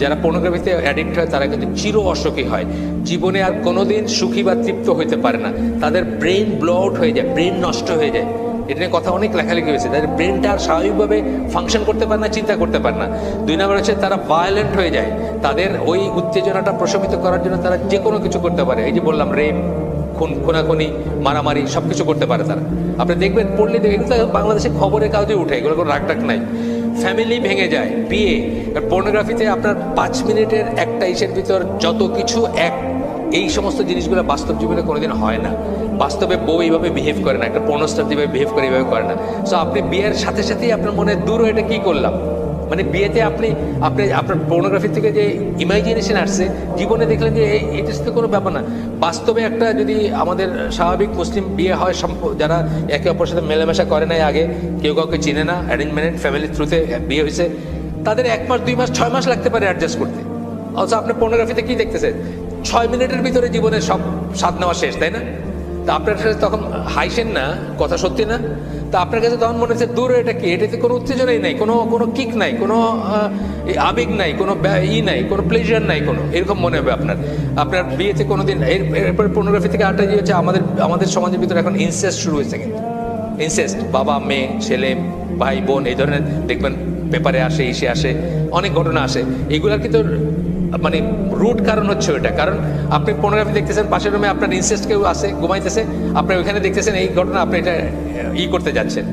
যারা পর্নোগ্রাফিতে অ্যাডিক্ট হয় তারা কিন্তু চির অসুখী হয়, জীবনে আর কোনোদিন সুখী বা তৃপ্ত হইতে পারে না, তাদের ব্রেন ব্লো আউট হয়ে যায়, ব্রেন নষ্ট হয়ে যায়। এটা নিয়ে কথা অনেক লেখালেখি হয়েছে, তাদের ব্রেনটা আর স্বাভাবিকভাবে ফাংশন করতে পারে না, চিন্তা করতে পারে না। 2 নম্বর হচ্ছে তারা ভায়োলেন্ট হয়ে যায়, তাদের ওই উত্তেজনাটা প্রশমিত করার জন্য তারা যে কোনো কিছু করতে পারে। এই যে বললাম, রেপ, খুনাখুনি, মারামারি সব কিছু করতে পারে তারা। আপনি দেখবেন, পড়লে এগুলো তো বাংলাদেশে খবরের কাগজে উঠে, এগুলো কোনো রাগটাক নাই। ফ্যামিলি ভেঙে যায়, বিয়ে। পর্নোগ্রাফিতে আপনার 5 মিনিটের একটা ইসের ভিতর যত কিছু এই সমস্ত জিনিসগুলো বাস্তব জীবনে কোনোদিন হয় না। বাস্তবে বউ এইভাবে বিহেভ করে না, একটা পর্নোস্টার যেভাবে বিহেভ করে এইভাবে করে না। সো আপনি বিয়ের সাথে সাথেই আপনার মনে দূর এটা কি করলাম, মানে বিয়েতে আপনি আপনার পর্নোগ্রাফি থেকে যে ইমাজিনেশন আসছে, জীবনে দেখলেন যে এটা তো কোনো ব্যাপার না। বাস্তবে একটা যদি আমাদের স্বাভাবিক মুসলিম বিয়ে হয়, যারা একে অপরের সাথে মেলামেশা করে নাই আগে, কেউ কাউকে চিনে না, অ্যারেঞ্জ ম্যারেজ ফ্যামিলির থ্রুতে বিয়ে হয়েছে, তাদের 1 মাস 2 মাস 6 মাস লাগতে পারে অ্যাডজাস্ট করতে। অথচ আপনি পর্নোগ্রাফিতে কি দেখতেছেন, 6 মিনিটের ভিতরে জীবনের সব স্বাদ নেওয়া শেষ, তাই না? তা আপনার কাছে তখন হাইসেন না, কথা সত্যি না? তা আপনার কাছে তখন মনে হচ্ছে দূরে এটা কি, এটাতে কোনো উত্তেজনাই নাই, কোনো কিক নাই, কোনো আবেগ নাই, কোনো নাই, কোনো প্লেজার নাই, কোনো এরকম মনে হবে আপনার বিয়েতে কোনোদিন। এরপরে পর্নোগ্রাফি থেকে আরেকটা যে হচ্ছে, আমাদের সমাজের ভিতরে এখন ইনসেস্ট শুরু হয়েছে। কিন্তু ইনসেস্ট, বাবা মেয়ে, ছেলে ভাই বোন, এই ধরনের দেখবেন পেপারে আসে, ইসে আসে, অনেক ঘটনা আসে। এগুলার কিন্তু মানে রুট কারণ হচ্ছে ওইটা, কারণ আপনি পর্নোগ্রাফি দেখতেছেন, পাশের রুমে আপনার ইনসেস্ট কেউ আসে, ঘুমাইতেছে, আপনি ওইখানে দেখতেছেন এই ঘটনা, আপনি এটা করতে যাচ্ছেন,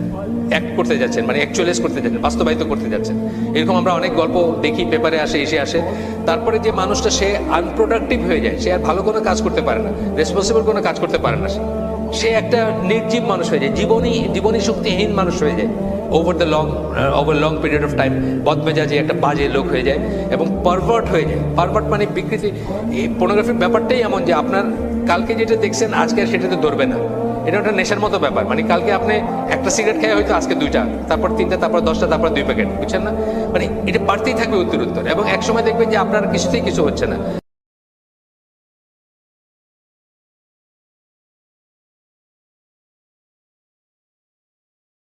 অ্যাক্ট করতে যাচ্ছেন, মানে অ্যাকচুয়ালাইজ করতে যাচ্ছেন, বাস্তবায়িত করতে যাচ্ছেন। এরকম আমরা অনেক গল্প দেখি, পেপারে আসে, এসে আসে। তারপরে যে মানুষটা সে আনপ্রোডাক্টিভ হয়ে যায়, সে আর ভালো কোনো কাজ করতে পারে না, রেসপন্সিবল কোনো কাজ করতে পারে না, সে একটা নির্জীব মানুষ হয়ে যায়, জীবনী শক্তিহীন মানুষ হয়ে যায়। Over long period of time বদমেজাজি একটা বাজে লোক হয়ে যায় এবং পারভার্ট হয়ে যায়। পারভার্ট মানে বিকৃতি। এই পর্নোগ্রাফির ব্যাপারটাই এমন যে আপনার কালকে যেটা দেখছেন আজকে আর সেটাতে ধরবে না। এটা একটা নেশার মতো ব্যাপার, মানে কালকে আপনি একটা সিগারেট খেয়ে হয়তো আজকে 2টা, তারপর 3টা, তারপর 10টা, তারপর 2 প্যাকেট, বুঝছেন না? মানে এটা বাড়তেই থাকবে উত্তর, এবং একসময় দেখবেন যে আপনার কিছুতেই কিছু হচ্ছে না।